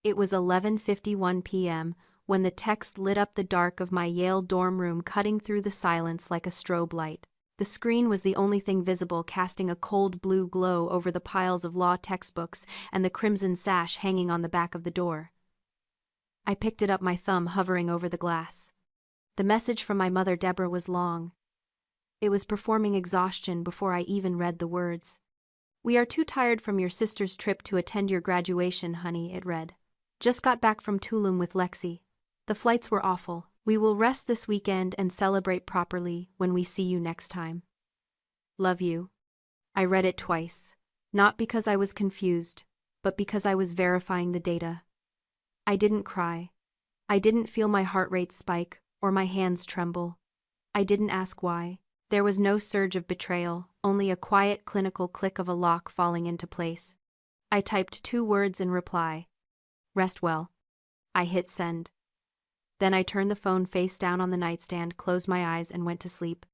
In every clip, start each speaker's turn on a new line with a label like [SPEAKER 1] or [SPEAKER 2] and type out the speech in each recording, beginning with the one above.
[SPEAKER 1] It was 11:51 p.m. when the text lit up the dark of my Yale dorm room, cutting through the silence like a strobe light. The screen was the only thing visible, casting a cold blue glow over the piles of law textbooks and the crimson sash hanging on the back of the door. I picked it up, my thumb hovering over the glass. The message from my mother, Deborah, was long. It was performing exhaustion before I even read the words. "We are too tired from your sister's trip to attend your graduation, honey," it read. "Just got back from Tulum with Lexi. The flights were awful. We will rest this weekend and celebrate properly when we see you next time. Love you." I read it twice, not because I was confused, but because I was verifying the data. I didn't cry. I didn't feel my heart rate spike or my hands tremble. I didn't ask why. There was no surge of betrayal, only a quiet clinical click of a lock falling into place. I typed 2 words in reply. "Rest well." I hit send. Then I turned the phone face down on the nightstand, closed my eyes, and went to sleep.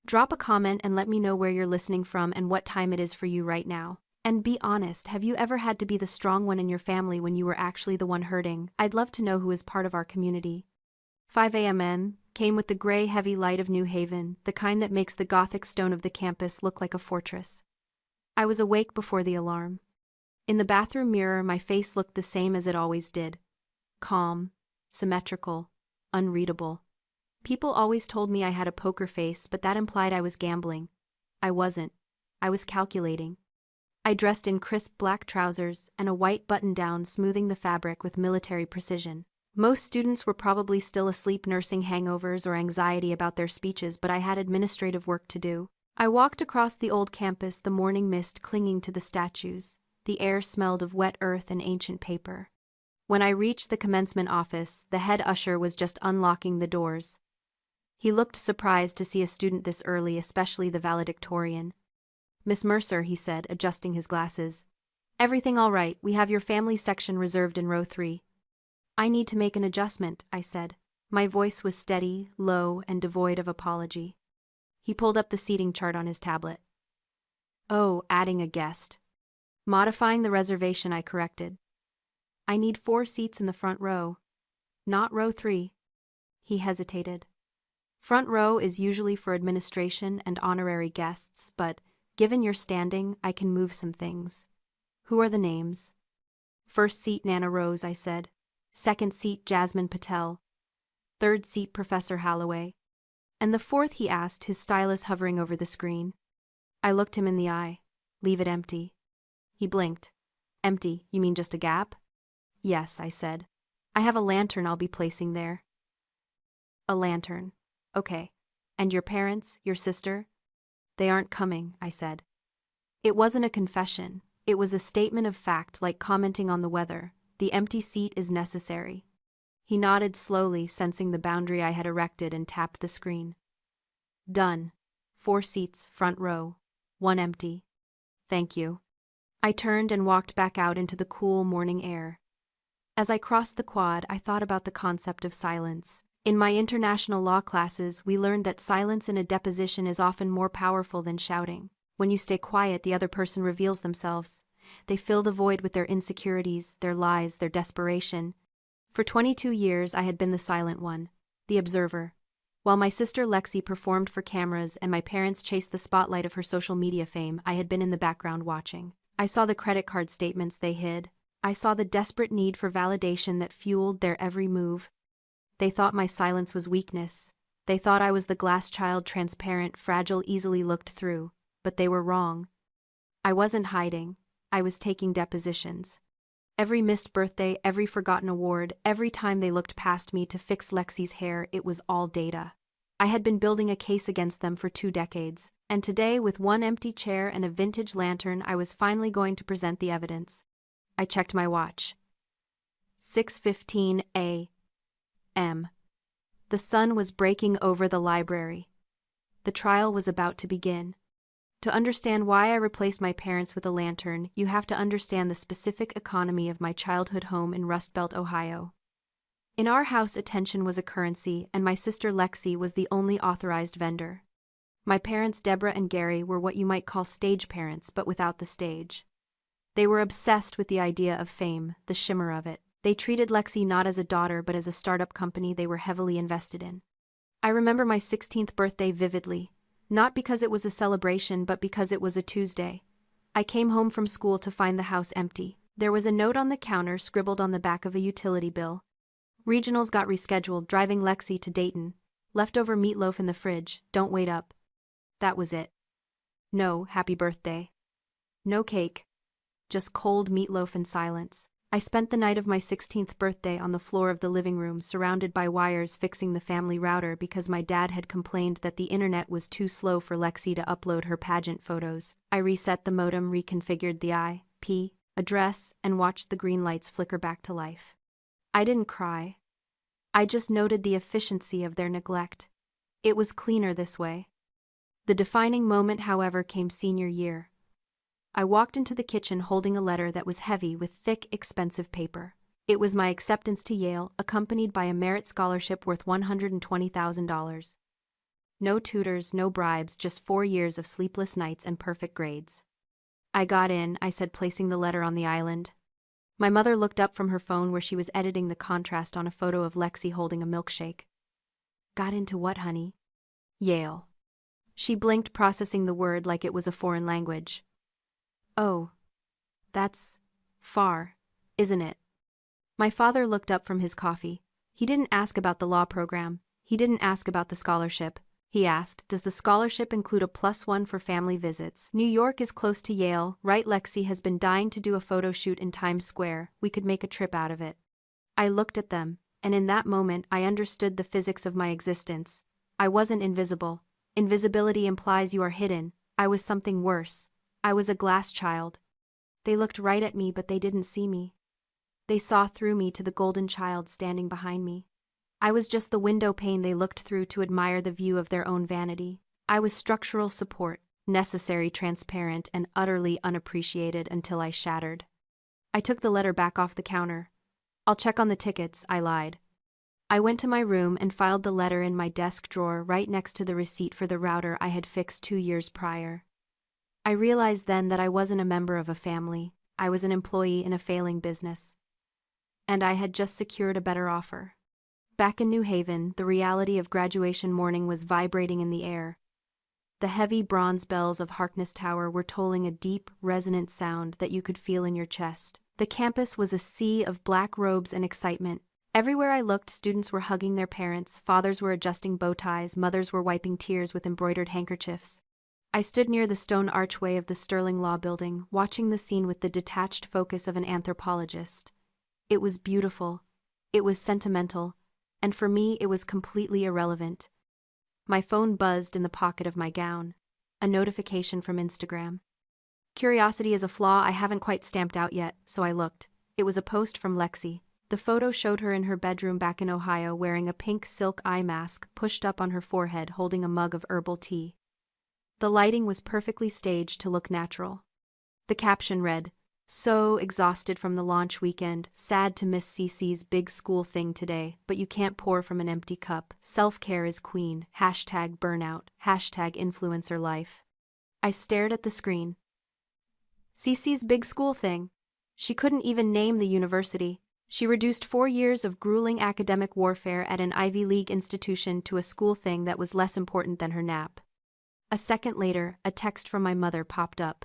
[SPEAKER 1] Drop a comment and let me know where you're listening from and what time it is for you right now. And be honest, have you ever had to be the strong one in your family when you were actually the one hurting? I'd love to know who is part of our community. 5 a.m. came with the gray, heavy light of New Haven, the kind that makes the Gothic stone of the campus look like a fortress. I was awake before the alarm. In the bathroom mirror, my face looked the same as it always did. Calm, symmetrical, unreadable. People always told me I had a poker face, but that implied I was gambling. I wasn't. I was calculating. I dressed in crisp black trousers and a white button-down, smoothing the fabric with military precision. Most students were probably still asleep, nursing hangovers or anxiety about their speeches, but I had administrative work to do. I walked across the old campus, the morning mist clinging to the statues. The air smelled of wet earth and ancient paper. When I reached the commencement office, the head usher was just unlocking the doors. He looked surprised to see a student this early, especially the valedictorian. "Miss Mercer," he said, adjusting his glasses. "Everything all right? We have your family section reserved in row 3. "I need to make an adjustment," I said. My voice was steady, low, and devoid of apology. He pulled up the seating chart on his tablet. "Oh, adding a guest." Modifying the reservation, I corrected. "I need 4 seats in the front row. Not row 3. He hesitated. "Front row is usually for administration and honorary guests, but, given your standing, I can move some things." "Who are the names?" "First seat, Nana Rose," I said. "Second seat, Jasmine Patel. Third seat, Professor Holloway." "And the fourth?" he asked, his stylus hovering over the screen. I looked him in the eye. "Leave it empty." He blinked. "Empty? You mean just a gap?" "Yes," I said. "I have a lantern I'll be placing there." "A lantern. Okay. And your parents, your sister?" "They aren't coming," I said. It wasn't a confession. It was a statement of fact, like commenting on the weather. The empty seat is necessary. He nodded slowly, sensing the boundary I had erected, and tapped the screen. "Done. 4 seats, front row. 1 empty. Thank you." I turned and walked back out into the cool morning air. As I crossed the quad, I thought about the concept of silence. In my international law classes, we learned that silence in a deposition is often more powerful than shouting. When you stay quiet, the other person reveals themselves. They fill the void with their insecurities, their lies, their desperation. For 22 years, I had been the silent one, the observer. While my sister Lexi performed for cameras and my parents chased the spotlight of her social media fame, I had been in the background watching. I saw the credit card statements they hid. I saw the desperate need for validation that fueled their every move. They thought my silence was weakness. They thought I was the glass child, transparent, fragile, easily looked through. But they were wrong. I wasn't hiding. I was taking depositions. Every missed birthday, every forgotten award, every time they looked past me to fix Lexi's hair, it was all data. I had been building a case against them for 2 decades, and today, with 1 empty chair and a vintage lantern, I was finally going to present the evidence. I checked my watch. 6:15 a.m. The sun was breaking over the library. The trial was about to begin. To understand why I replaced my parents with a lantern, you have to understand the specific economy of my childhood home in Rust Belt, Ohio. In our house, attention was a currency, and my sister Lexi was the only authorized vendor. My parents, Deborah and Gary, were what you might call stage parents, but without the stage. They were obsessed with the idea of fame, the shimmer of it. They treated Lexi not as a daughter but as a startup company they were heavily invested in. I remember my 16th birthday vividly, not because it was a celebration but because it was a Tuesday. I came home from school to find the house empty. There was a note on the counter scribbled on the back of a utility bill. Regionals got rescheduled, driving Lexi to Dayton. Leftover meatloaf in the fridge, don't wait up. That was it. No happy birthday. No cake. Just cold meatloaf and silence. I spent the night of my 16th birthday on the floor of the living room surrounded by wires fixing the family router because my dad had complained that the internet was too slow for Lexi to upload her pageant photos. I reset the modem, reconfigured the IP address, and watched the green lights flicker back to life. I didn't cry. I just noted the efficiency of their neglect. It was cleaner this way. The defining moment, however, came senior year. I walked into the kitchen holding a letter that was heavy with thick, expensive paper. It was my acceptance to Yale, accompanied by a merit scholarship worth $120,000. No tutors, no bribes, just 4 years of sleepless nights and perfect grades. I got in, I said, placing the letter on the island. My mother looked up from her phone where she was editing the contrast on a photo of Lexi holding a milkshake. Got into what, honey? Yale. She blinked, processing the word like it was a foreign language. Oh. That's far, isn't it? My father looked up from his coffee. He didn't ask about the law program. He didn't ask about the scholarship. He asked, does the scholarship include a +1 for family visits? New York is close to Yale, right? Lexi has been dying to do a photo shoot in Times Square. We could make a trip out of it. I looked at them, and in that moment I understood the physics of my existence. I wasn't invisible. Invisibility implies you are hidden. I was something worse. I was a glass child. They looked right at me, but they didn't see me. They saw through me to the golden child standing behind me. I was just the window pane they looked through to admire the view of their own vanity. I was structural support, necessary, transparent, and utterly unappreciated until I shattered. I took the letter back off the counter. I'll check on the tickets, I lied. I went to my room and filed the letter in my desk drawer right next to the receipt for the router I had fixed 2 years prior. I realized then that I wasn't a member of a family. I was an employee in a failing business. And I had just secured a better offer. Back in New Haven, the reality of graduation morning was vibrating in the air. The heavy bronze bells of Harkness Tower were tolling a deep, resonant sound that you could feel in your chest. The campus was a sea of black robes and excitement. Everywhere I looked, students were hugging their parents, fathers were adjusting bow ties, mothers were wiping tears with embroidered handkerchiefs. I stood near the stone archway of the Sterling Law Building, watching the scene with the detached focus of an anthropologist. It was beautiful. It was sentimental. And for me, it was completely irrelevant. My phone buzzed in the pocket of my gown. A notification from Instagram. Curiosity is a flaw I haven't quite stamped out yet, so I looked. It was a post from Lexi. The photo showed her in her bedroom back in Ohio wearing a pink silk eye mask pushed up on her forehead, holding a mug of herbal tea. The lighting was perfectly staged to look natural. The caption read, "So exhausted from the launch weekend, sad to miss CC's big school thing today, but you can't pour from an empty cup. Self-care is queen. #burnout. #influencer life." I stared at the screen. CC's big school thing. She couldn't even name the university. She reduced 4 years of grueling academic warfare at an Ivy League institution to a school thing that was less important than her nap. A second later, a text from my mother popped up.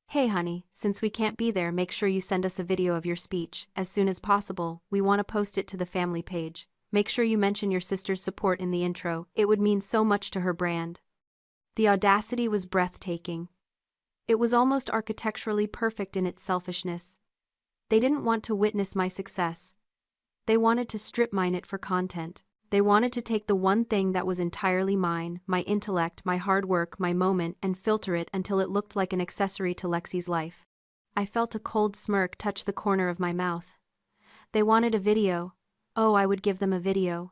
[SPEAKER 1] "Hey honey, since we can't be there, make sure you send us a video of your speech, as soon as possible. We want to post it to the family page. Make sure you mention your sister's support in the intro. It would mean so much to her brand." The audacity was breathtaking. It was almost architecturally perfect in its selfishness. They didn't want to witness my success. They wanted to strip mine it for content. They wanted to take the one thing that was entirely mine, my intellect, my hard work, my moment, and filter it until it looked like an accessory to Lexi's life. I felt a cold smirk touch the corner of my mouth. They wanted a video. Oh, I would give them a video.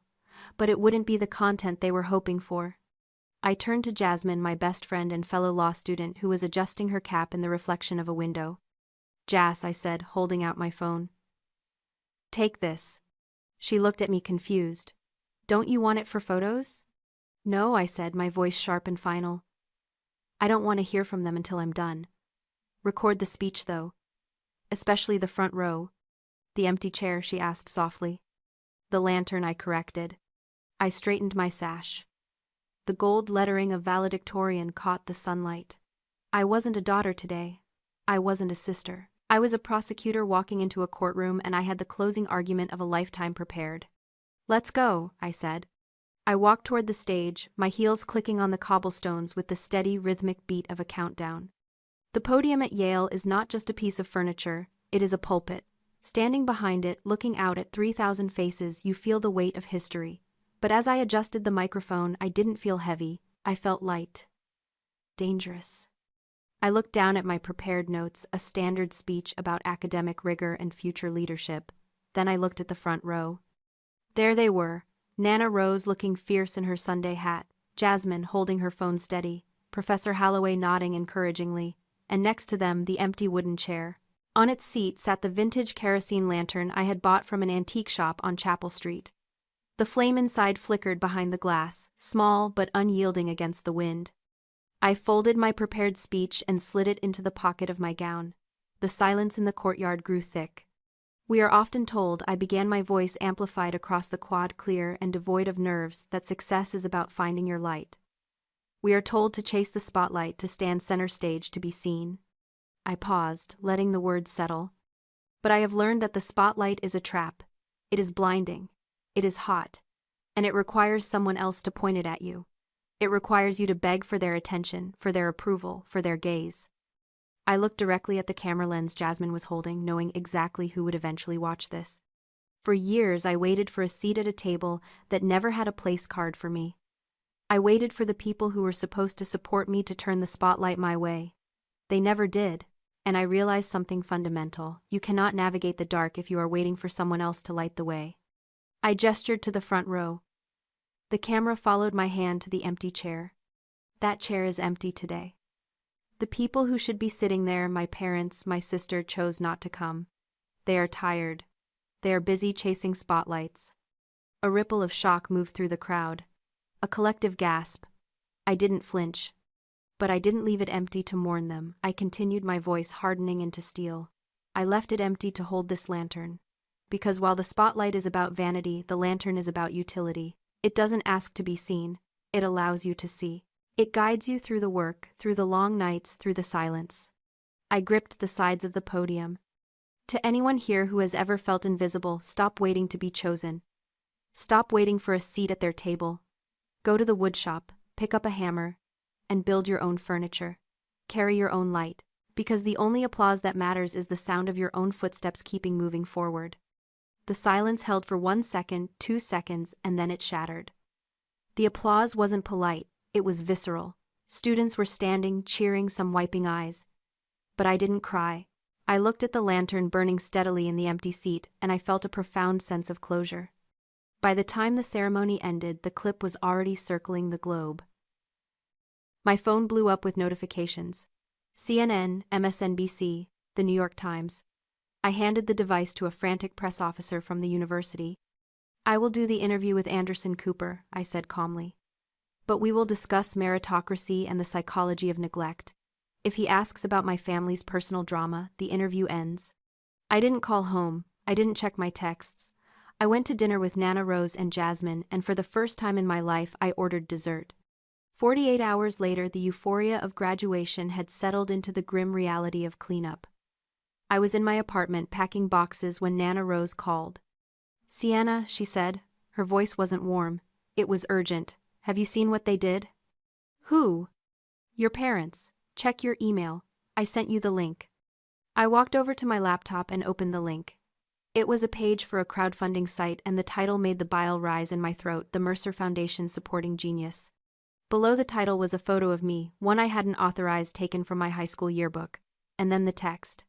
[SPEAKER 1] But it wouldn't be the content they were hoping for. I turned to Jasmine, my best friend and fellow law student, who was adjusting her cap in the reflection of a window. "Jas," I said, holding out my phone. "Take this." She looked at me confused. "Don't you want it for photos?" "No," I said, my voice sharp and final. "I don't want to hear from them until I'm done. Record the speech, though. Especially the front row." The empty chair, she asked softly. The lantern, I corrected. I straightened my sash. The gold lettering of valedictorian caught the sunlight. I wasn't a daughter today. I wasn't a sister. I was a prosecutor walking into a courtroom, and I had the closing argument of a lifetime prepared. Let's go, I said. I walked toward the stage, my heels clicking on the cobblestones with the steady, rhythmic beat of a countdown. The podium at Yale is not just a piece of furniture, it is a pulpit. Standing behind it, looking out at 3,000 faces, you feel the weight of history. But as I adjusted the microphone, I didn't feel heavy, I felt light. Dangerous. I looked down at my prepared notes, a standard speech about academic rigor and future leadership. Then I looked at the front row. There they were, Nana Rose looking fierce in her Sunday hat, Jasmine holding her phone steady, Professor Holloway nodding encouragingly, and next to them the empty wooden chair. On its seat sat the vintage kerosene lantern I had bought from an antique shop on Chapel Street. The flame inside flickered behind the glass, small but unyielding against the wind. I folded my prepared speech and slid it into the pocket of my gown. The silence in the courtyard grew thick. We are often told, I began, my voice amplified across the quad, clear and devoid of nerves, that success is about finding your light. We are told to chase the spotlight, to stand center stage, to be seen. I paused, letting the words settle. But I have learned that the spotlight is a trap. It is blinding. It is hot. And it requires someone else to point it at you. It requires you to beg for their attention, for their approval, for their gaze. I looked directly at the camera lens Jasmine was holding, knowing exactly who would eventually watch this. For years, I waited for a seat at a table that never had a place card for me. I waited for the people who were supposed to support me to turn the spotlight my way. They never did, and I realized something fundamental. You cannot navigate the dark if you are waiting for someone else to light the way. I gestured to the front row. The camera followed my hand to the empty chair. That chair is empty today. The people who should be sitting there, my parents, my sister, chose not to come. They are tired. They are busy chasing spotlights. A ripple of shock moved through the crowd. A collective gasp. I didn't flinch. But I didn't leave it empty to mourn them. I continued, my voice hardening into steel. I left it empty to hold this lantern. Because while the spotlight is about vanity, the lantern is about utility. It doesn't ask to be seen. It allows you to see. It guides you through the work, through the long nights, through the silence. I gripped the sides of the podium. To anyone here who has ever felt invisible, stop waiting to be chosen. Stop waiting for a seat at their table. Go to the woodshop, pick up a hammer, and build your own furniture. Carry your own light, because the only applause that matters is the sound of your own footsteps keeping moving forward. The silence held for 1 second, 2 seconds, and then it shattered. The applause wasn't polite, it was visceral. Students were standing, cheering, some wiping eyes. But I didn't cry. I looked at the lantern burning steadily in the empty seat, and I felt a profound sense of closure. By the time the ceremony ended, the clip was already circling the globe. My phone blew up with notifications. CNN, MSNBC, The New York Times. I handed the device to a frantic press officer from the university. I will do the interview with Anderson Cooper, I said calmly. But we will discuss meritocracy and the psychology of neglect. If he asks about my family's personal drama, the interview ends. I didn't call home. I didn't check my texts. I went to dinner with Nana Rose and Jasmine, and for the first time in my life, I ordered dessert. 48 hours later, the euphoria of graduation had settled into the grim reality of cleanup. I was in my apartment packing boxes when Nana Rose called. Sienna, she said. Her voice wasn't warm. It was urgent. Have you seen what they did? Who? Your parents. Check your email. I sent you the link. I walked over to my laptop and opened the link. It was a page for a crowdfunding site, and the title made the bile rise in my throat, the Mercer Foundation Supporting Genius. Below the title was a photo of me, one I hadn't authorized, taken from my high school yearbook. And then the text.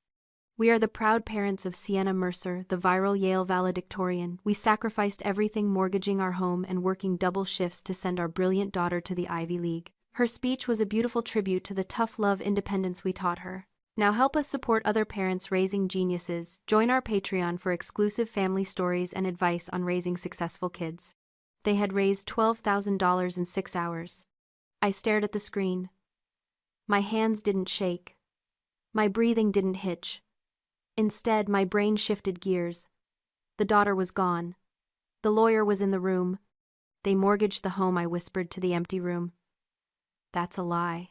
[SPEAKER 1] We are the proud parents of Sienna Mercer, the viral Yale valedictorian. We sacrificed everything, mortgaging our home and working double shifts to send our brilliant daughter to the Ivy League. Her speech was a beautiful tribute to the tough love independence we taught her. Now help us support other parents raising geniuses. Join our Patreon for exclusive family stories and advice on raising successful kids. They had raised $12,000 in 6 hours. I stared at the screen. My hands didn't shake. My breathing didn't hitch. Instead, my brain shifted gears. The daughter was gone. The lawyer was in the room. They mortgaged the home, I whispered to the empty room. That's a lie.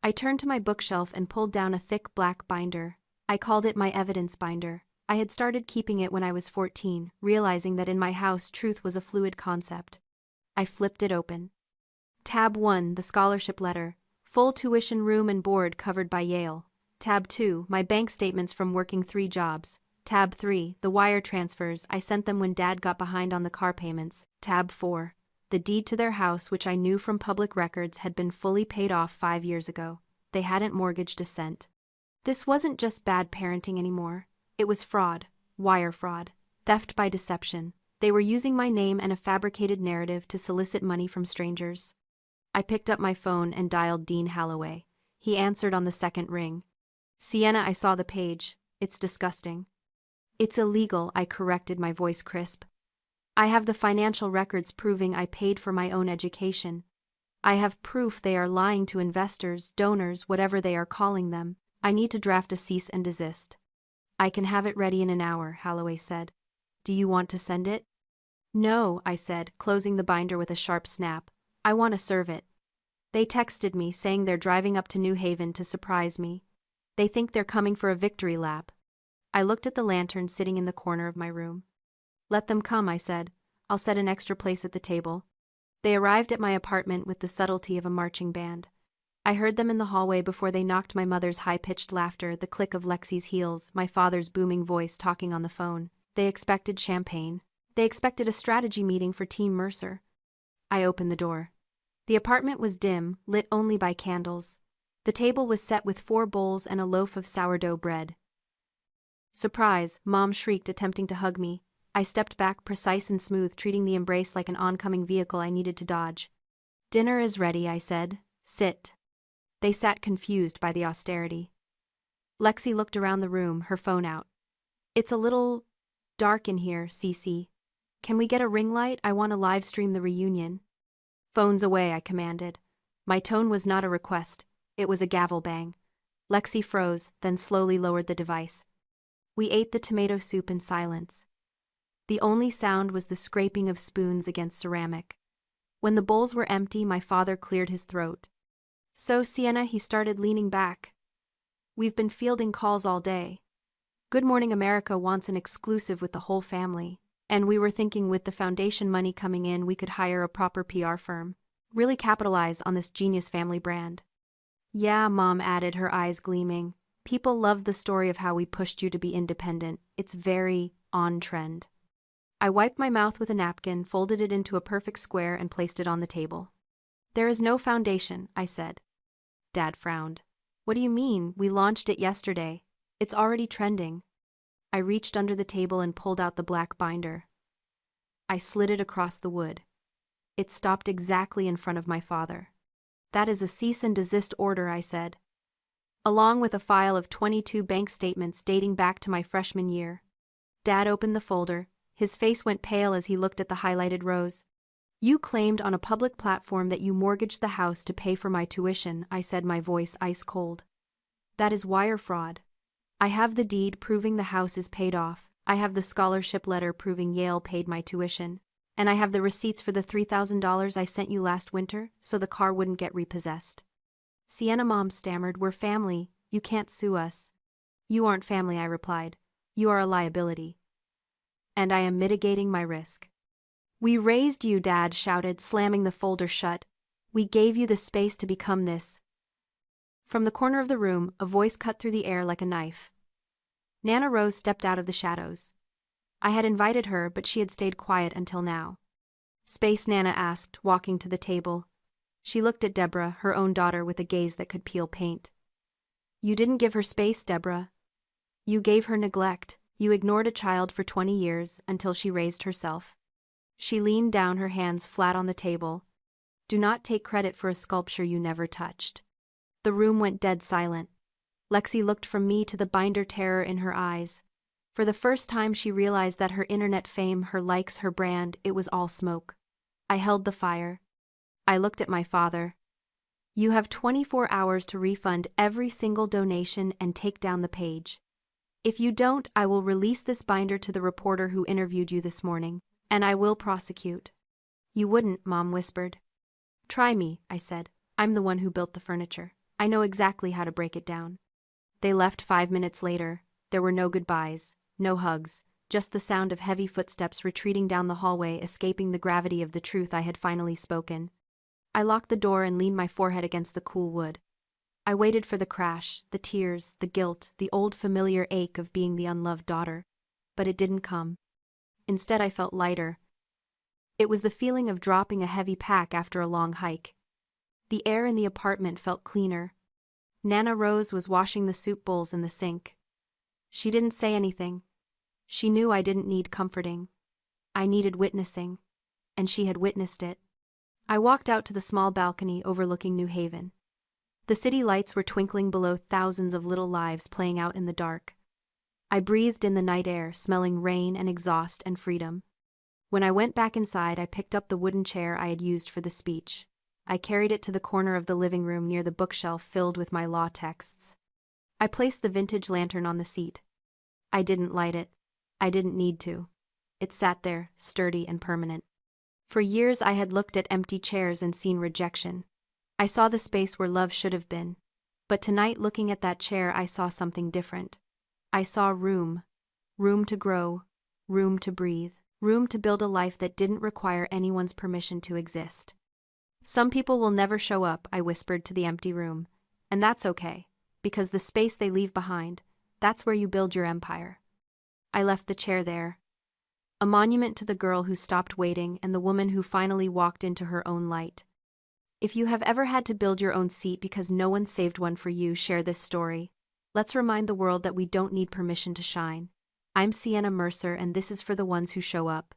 [SPEAKER 1] I turned to my bookshelf and pulled down a thick black binder. I called it my evidence binder. I had started keeping it when I was 14, realizing that in my house truth was a fluid concept. I flipped it open. Tab 1, the scholarship letter. Full tuition, room and board covered by Yale. Tab 2, my bank statements from working 3 jobs. Tab 3, the wire transfers, I sent them when Dad got behind on the car payments. Tab 4, the deed to their house, which I knew from public records had been fully paid off 5 years ago. They hadn't mortgaged a cent. This wasn't just bad parenting anymore. It was fraud, wire fraud, theft by deception. They were using my name and a fabricated narrative to solicit money from strangers. I picked up my phone and dialed Dean Halloway. He answered on the second ring. Sienna, I saw the page. It's disgusting. It's illegal, I corrected, my voice crisp. I have the financial records proving I paid for my own education. I have proof they are lying to investors, donors, whatever they are calling them. I need to draft a cease and desist. I can have it ready in an hour, Halloway said. Do you want to send it? No, I said, closing the binder with a sharp snap. I want to serve it. They texted me saying they're driving up to New Haven to surprise me. They think they're coming for a victory lap. I looked at the lantern sitting in the corner of my room. Let them come, I said. I'll set an extra place at the table. They arrived at my apartment with the subtlety of a marching band. I heard them in the hallway before they knocked my mother's high-pitched laughter, the click of Lexi's heels, my father's booming voice talking on the phone. They expected champagne. They expected a strategy meeting for Team Mercer. I opened the door. The apartment was dim, lit only by candles. The table was set with 4 bowls and a loaf of sourdough bread. Surprise, Mom shrieked, attempting to hug me. I stepped back, precise and smooth, treating the embrace like an oncoming vehicle I needed to dodge. Dinner is ready, I said. Sit. They sat confused by the austerity. Lexi looked around the room, her phone out. It's a little dark in here, Cece. Can we get a ring light? I want to live stream the reunion. Phones away, I commanded. My tone was not a request. It was a gavel bang. Lexi froze, then slowly lowered the device. We ate the tomato soup in silence. The only sound was the scraping of spoons against ceramic. When the bowls were empty, my father cleared his throat. So, Sienna, he started, leaning back. We've been fielding calls all day. Good Morning America wants an exclusive with the whole family. And we were thinking with the foundation money coming in, we could hire a proper PR firm. Really capitalize on this genius family brand. Yeah, Mom added, her eyes gleaming. People love the story of how we pushed you to be independent. It's very on trend. I wiped my mouth with a napkin, folded it into a perfect square, and placed it on the table. There is no foundation, I said. Dad frowned. What do you mean? We launched it yesterday. It's already trending. I reached under the table and pulled out the black binder. I slid it across the wood. It stopped exactly in front of my father. That is a cease and desist order, I said, along with a file of 22 bank statements dating back to my freshman year. Dad opened the folder. His face went pale as he looked at the highlighted rows. You claimed on a public platform that you mortgaged the house to pay for my tuition, I said, my voice ice cold. That is wire fraud. I have the deed proving the house is paid off. I have the scholarship letter proving Yale paid my tuition. And I have the receipts for the $3,000 I sent you last winter so the car wouldn't get repossessed. Sienna, Mom stammered, we're family. You can't sue us. You aren't family, I replied. You are a liability. And I am mitigating my risk. We raised you, Dad shouted, slamming the folder shut. We gave you the space to become this. From the corner of the room, a voice cut through the air like a knife. Nana Rose stepped out of the shadows. I had invited her, but she had stayed quiet until now. Space, Nana asked, walking to the table. She looked at Deborah, her own daughter, with a gaze that could peel paint. You didn't give her space, Deborah. You gave her neglect. You ignored a child for 20 years until she raised herself. She leaned down, her hands flat on the table. Do not take credit for a sculpture you never touched. The room went dead silent. Lexi looked from me to the binder, terror in her eyes. For the first time she realized that her internet fame, her likes, her brand, it was all smoke. I held the fire. I looked at my father. You have 24 hours to refund every single donation and take down the page. If you don't, I will release this binder to the reporter who interviewed you this morning, and I will prosecute." "You wouldn't," Mom whispered. "Try me," I said. "I'm the one who built the furniture. I know exactly how to break it down." They left 5 minutes later. There were no goodbyes, no hugs, just the sound of heavy footsteps retreating down the hallway, escaping the gravity of the truth I had finally spoken. I locked the door and leaned my forehead against the cool wood. I waited for the crash, the tears, the guilt, the old familiar ache of being the unloved daughter. But it didn't come. Instead, I felt lighter. It was the feeling of dropping a heavy pack after a long hike. The air in the apartment felt cleaner. Nana Rose was washing the soup bowls in the sink. She didn't say anything. She knew I didn't need comforting. I needed witnessing. And she had witnessed it. I walked out to the small balcony overlooking New Haven. The city lights were twinkling below, thousands of little lives playing out in the dark. I breathed in the night air, smelling rain and exhaust and freedom. When I went back inside, I picked up the wooden chair I had used for the speech. I carried it to the corner of the living room near the bookshelf filled with my law texts. I placed the vintage lantern on the seat. I didn't light it. I didn't need to. It sat there, sturdy and permanent. For years I had looked at empty chairs and seen rejection. I saw the space where love should have been. But tonight, looking at that chair, I saw something different. I saw room. Room to grow. Room to breathe. Room to build a life that didn't require anyone's permission to exist. "Some people will never show up," I whispered to the empty room. "And that's okay, because the space they leave behind, that's where you build your empire." I left the chair there. A monument to the girl who stopped waiting and the woman who finally walked into her own light. If you have ever had to build your own seat because no one saved one for you, share this story. Let's remind the world that we don't need permission to shine. I'm Sienna Mercer, and this is for the ones who show up.